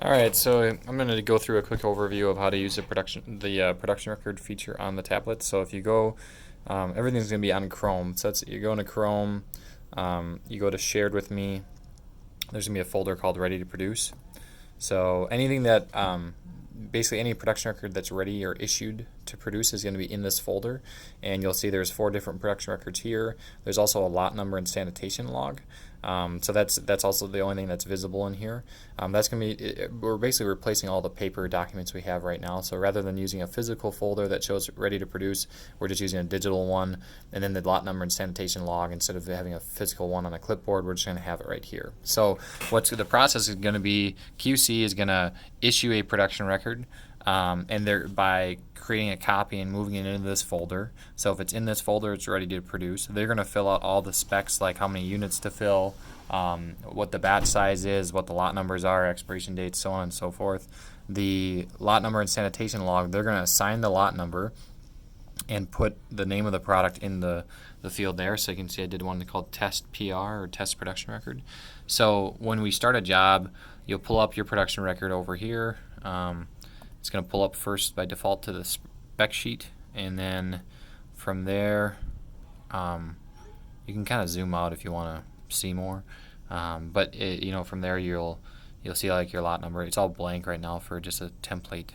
All right, so I'm going to go through a quick overview of how to use the production record feature on the tablet. So if you go, everything's going to be on Chrome. So you go into Chrome, you go to Shared with Me. There's going to be a folder called Ready to Produce. So anything that basically any production record that's ready or issued to produce is going to be in this folder, and you'll see there's 4 different production records here. There's also a lot number and sanitation log. So that's also the only thing that's visible in here. That's going to be we're basically replacing all the paper documents we have right now. So rather than using a physical folder that shows ready to produce, we're just using a digital one, and then the lot number and sanitation log, instead of having a physical one on a clipboard, we're just going to have it right here. So what's the process is going to be, QC is going to issue a production record, and by creating a copy and moving it into this folder. So if it's in this folder, it's ready to produce. They're going to fill out all the specs, like how many units to fill, what the batch size is, what the lot numbers are, expiration dates, so on and so forth. The lot number and sanitation log, they're going to assign the lot number and put the name of the product in the field there. So you can see I did one called Test PR, or Test Production Record. So when we start a job, you'll pull up your production record over here. It's going to pull up first by default to the spec sheet, and then from there, you can kind of zoom out if you want to see more. But from there you'll see like your lot number. It's all blank right now for just a template,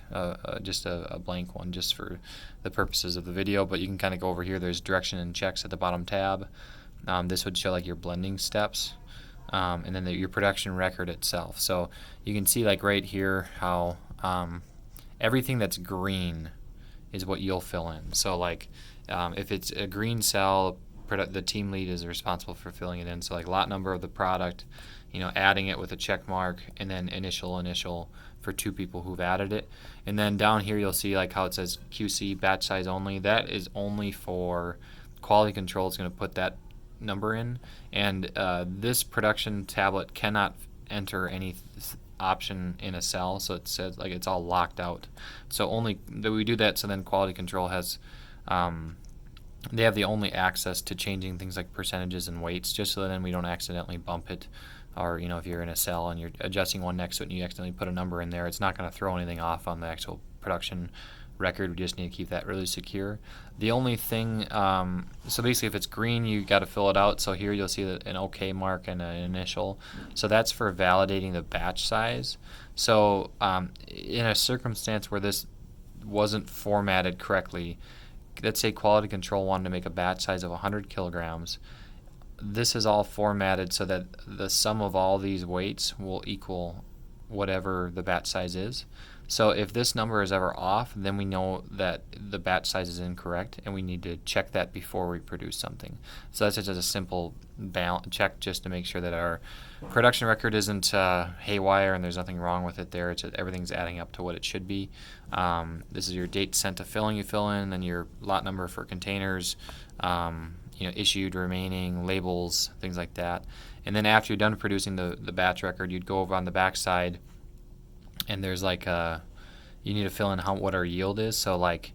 just a blank one, just for the purposes of the video. But you can kind of go over here. There's direction and checks at the bottom tab. This would show like your blending steps, and then your production record itself. So you can see like right here how everything that's green is what you'll fill in. So like if it's a green cell, the team lead is responsible for filling it in. So like lot number of the product, adding it with a check mark, and then initial for 2 people who've added it. And then down here you'll see like how it says QC batch size only. That is only for quality control. Is going to put that number in, and this production tablet cannot enter any option in a cell, so it says like it's all locked out. So only that we do that, so then quality control has they have the only access to changing things like percentages and weights, just so then we don't accidentally bump it. Or if you're in a cell and you're adjusting one next to it and you accidentally put a number in there, it's not going to throw anything off on the actual production record. We just need to keep that really secure. The only thing, so basically if it's green, you got to fill it out. So here you'll see an OK mark and an initial. So that's for validating the batch size. So in a circumstance where this wasn't formatted correctly, let's say quality control wanted to make a batch size of 100 kilograms. This is all formatted so that the sum of all these weights will equal whatever the batch size is. So if this number is ever off, then we know that the batch size is incorrect, and we need to check that before we produce something. So that's just a simple check, just to make sure that our production record isn't haywire and there's nothing wrong with it there. It's just, everything's adding up to what it should be. This is your date sent to filling you fill in, then your lot number for containers, issued, remaining, labels, things like that. And then after you're done producing the batch record, you'd go over on the back side, and there's like you need to fill in what our yield is. So like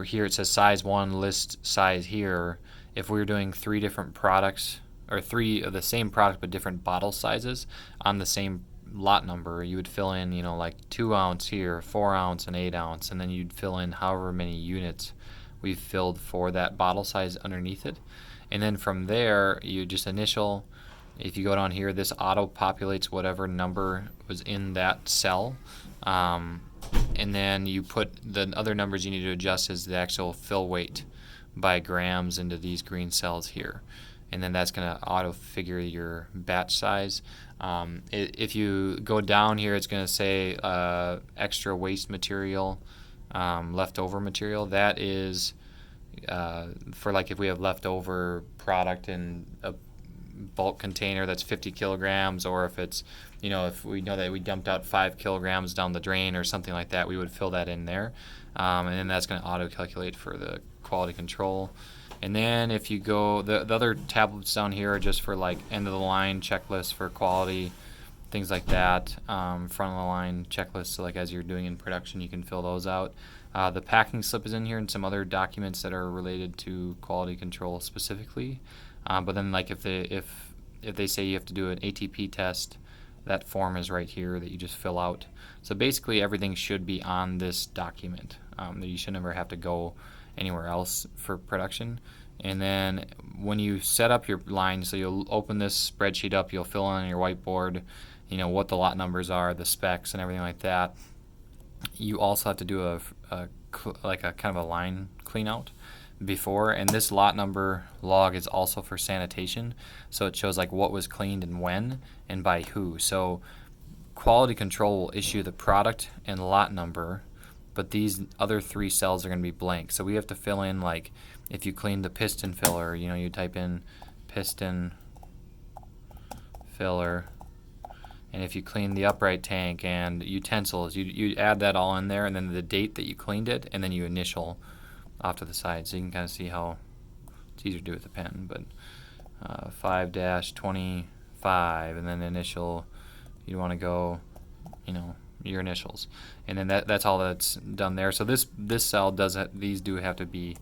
here it says size 1, list size here. If we were doing 3 different products, or 3 of the same product but different bottle sizes on the same lot number, you would fill in like 2 ounce here, 4 ounce, and 8 ounce, and then you'd fill in however many units we've filled for that bottle size underneath it. And then from there you just initial. If you go down here, this auto populates whatever number was in that cell, and then you put the other numbers you need to adjust as the actual fill weight by grams into these green cells here, and then that's going to auto figure your batch size. If you go down here, it's going to say extra waste material, leftover material. That is for like if we have leftover product in a bulk container that's 50 kilograms, or if it's if we know that we dumped out 5 kilograms down the drain or something like that, we would fill that in there, and then that's going to auto calculate for the quality control. And then if you go, the other tablets down here are just for like end of the line checklists for quality, things like that, front of the line checklists. So like as you're doing in production, you can fill those out. The packing slip is in here, and some other documents that are related to quality control specifically. But then like if they say you have to do an ATP test that form is right here that you just fill out. So basically everything should be on this document. You should never have to go anywhere else for production. And then when you set up your line, so you'll open this spreadsheet up, you'll fill in on your whiteboard, you know, what the lot numbers are, the specs, and everything like that. You also have to do a kind of a line clean out before, and this lot number log is also for sanitation, so it shows like what was cleaned and when and by who. So quality control will issue the product and lot number, but these other 3 cells are going to be blank. So we have to fill in, like, if you clean the piston filler, you know, you type in piston filler, and if you clean the upright tank and utensils, you add that all in there, and then the date that you cleaned it, and then you initial off to the side, so you can kind of see how it's easier to do with the pen. But 5-25, and then initial, you want to go, you know, your initials, and then that's all that's done there. So this cell does these do have to be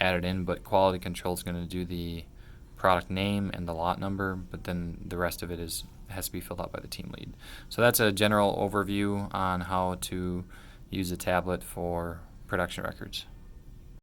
added in, but quality control is going to do the product name and the lot number, but then the rest of it has to be filled out by the team lead. So that's a general overview on how to use a tablet for production records.